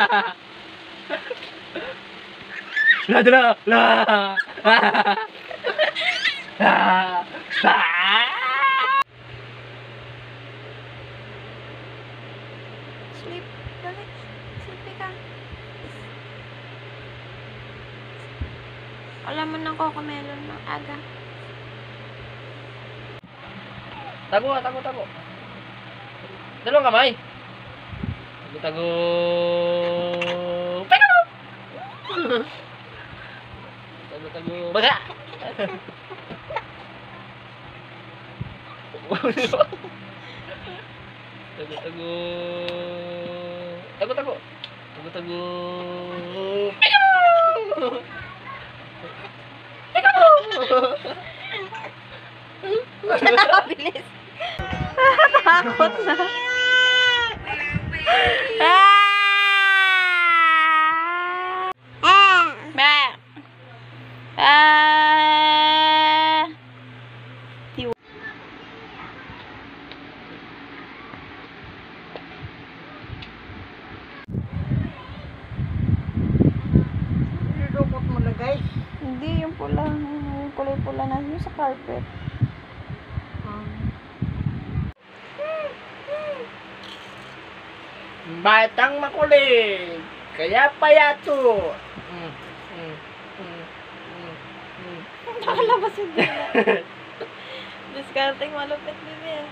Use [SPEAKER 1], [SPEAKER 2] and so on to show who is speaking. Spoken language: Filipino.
[SPEAKER 1] La la la.
[SPEAKER 2] Sleep. Dali. Sleepy ka. Alam mo ng Cocomelon ng aga.
[SPEAKER 1] Tago nga, tago, tago. Dalawang kamay. Tago, tago. Peka mo! Tago, tago. Baga! Tago, tago. Tago, tago. Tago, tago. Peka mo! Peka mo!
[SPEAKER 2] Bilis. Takot na. Ba.
[SPEAKER 3] Nilukot mo lagay.
[SPEAKER 2] Hindi, yung pula. Yung kulay pula na yun sa carpet.
[SPEAKER 1] Batang makulit, kaya payato.
[SPEAKER 2] Nakalabas yung dila. Discarding malupit din eh.